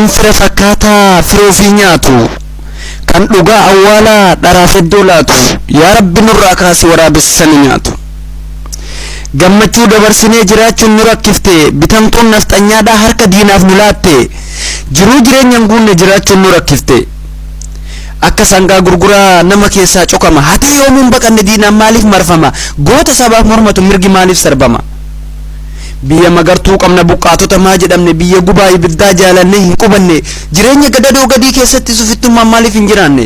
kan fira fakkaataa firoo fi nyaatu kan dhugaa awwaalaa dharaaf iddoo laatu yaa rabbi nurraa kaasi waraabessanii nyaatu gammachuu dabarsinee jiraachuun nu rakkifte bitamtuun nafxanyaadhaa harka diinaaf nu laatte jiruu jireenyaan guunne jiraachuun nu rakkifte akka sangaa gurguraa nama keessaa cokama hata yoomuun baqanne diinaan maaliif marfama goota sabaaf mormatu mirgi maaliif sarbama biyya magartuu qabna buqqaatota maa jedhamne biyya gubaa ibiddaa jaalanne hin qubanne jireenya gadadoo gadii keessatti sufittummaan maaliif hin jiraanne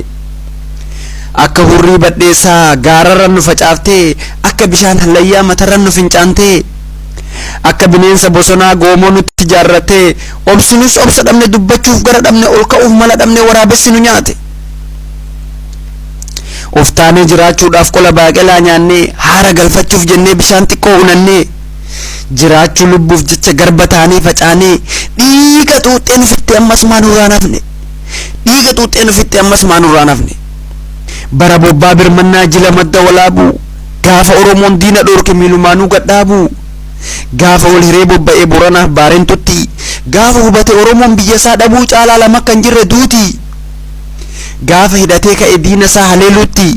akka hurrii badheessaa gaararran nu facaaftee akka bishaan hallayyaa matarran nu fincaantee akka bineensa bosonaa goomoo nutti jaarratee obsinus obsa dhabne dubbachuuf gara dhabne ol ka'uuf mala dhabne waraabessi nu nyaate oftaanee jiraachuudhaaf qola baaqelaa nyaannee haara galfachuuf jennee bishaan xiqqoo unannee jiraachuu lubbuuf jecha garba taanee facaanee dhiiga xuuxxeen ufitti ammas maanurraan hafne dhiiga xuuxxeen ufitti ammas maanurraan hafne bara bobbaa birmannaa jila madda walaabuu gaafa oromoon diina dhorke miilumaanuu gadhaabuu gaafa wal hiree bobba'ee boranaaf baarentutti gaafa hubate oromoon biyya isaa dhabuu caalaa lama kan jirre duuti gaafa hidhatee ka'e diina isaa haleelutti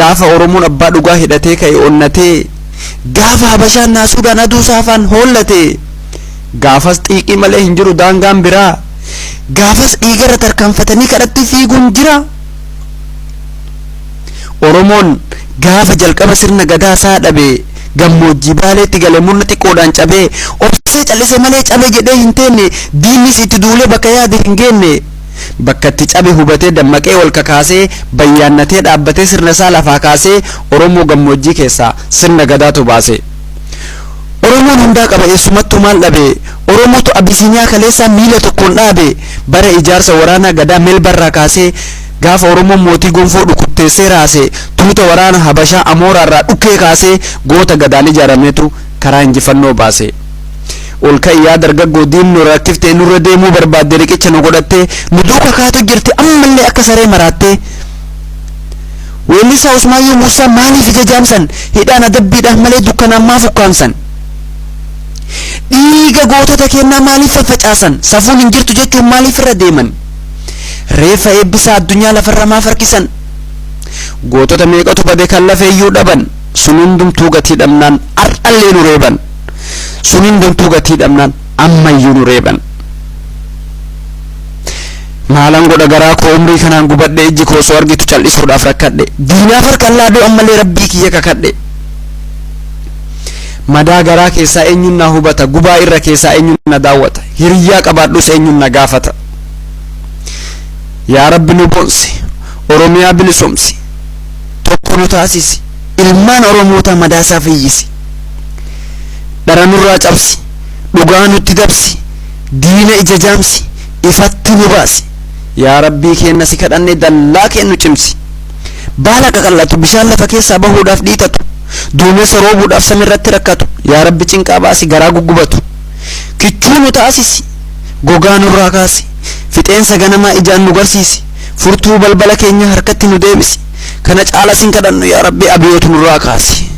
gaafa oromoon abbaa dhugaa hidhatee ka'e onnatee gaafa habashaan naasuudhaan aduu saafaan hoollate gaafas xiiqii malee hin jiru daangaan biraa gaafas dhiigarra tarkaanfatanii kadhatti fiiguun jira oromoon gaafa jalqaba sirna gadaa isaa dhabe gammoojjii baaleetti gale murna xiqqoodhaan cabee obsee callisee malee cabe jedhee hin teenne diinnis itti duulee bakka yaade hin geenne bakka itti cabe hubatee dammaqee wal kakaasee bayyaannatee dhaabbatee sirna isaa lafaa kaasee oromoo gammoojjii keessaa sirna gadaatu baase oromoon hundaa qaba eessumattuu maal dhabe oromootu abisiiniyaa kaleessaa miila tokkoon dhaabe bara ijaarsa waraanaa gadaa melbarraa kaasee gaafa oromoon mootii gonfoo dhukutteessee raase tuuta waraana habashaa amooraarraa dhukkee kaasee goota gadaan ijaarameetu karaa injifannoo baase ol ka'iyyaa dargaggoo diinnu rakkiftee nurra deemuu barbaadde riqicha nu godhattee nu duuka kaatu jirti ammallee akka saree maraattee weellisaa Usmaayyoo Muusaa maaliif ija jaamsan hidhaan adabbiidhaan malee dukkanaan maaf ukkaamsan dhiiga gootota kennaa maaliif faffacaasan safuun hin jirtu jechuun maaliif irra deeman reeffa eebbisaa addunyaa lafarra maaf harkisan gootota meeqatu bade kan lafeeyyuu dhaban sun hundumtuu gatii dhabnaan ar'allee nu reeban sun hundumtuu gatii dhabnaan ammayyuu nu reeban maalan godha garaa koo umrii kanaan gubadhe ijji koo soo argitu cal'isuudhaaf rakkadhe diinaaf harkaan laaduu ammallee rabbii kiyya kakadhe madaa garaa keessaa eenyuun na hubata gubaa irra keessaa eenyuun na daawwata hiriyyaa qabaadhus eenyuun na gaafata yaa rabbi nu boonsi oromiyaa bilisomsi tokko nu taasisi ilmaan oromoota madaasaa fayyisi dhara nurraa cabsi dhugaa nutti dabsi diina ija jaamsi ifatti nu baasi yaa rabbii keenna si kadhanne dallaa kennu cimsi baala qaqallatu bishaan lafa keessaa bahuudhaaf dhiitatu duumessa roobuudhaaf samirratti rakkatu yaa rabbi cinqaa baasi garaa guggubatu kichuu nu taasisi gogaa nurraa kaasi fixeensa ganamaa ijaan nu garsiisi furtuu balbala keenya harkatti nu deebisi kana caala sin kadhannu yaa rabbi abiyootu nurraa kaasi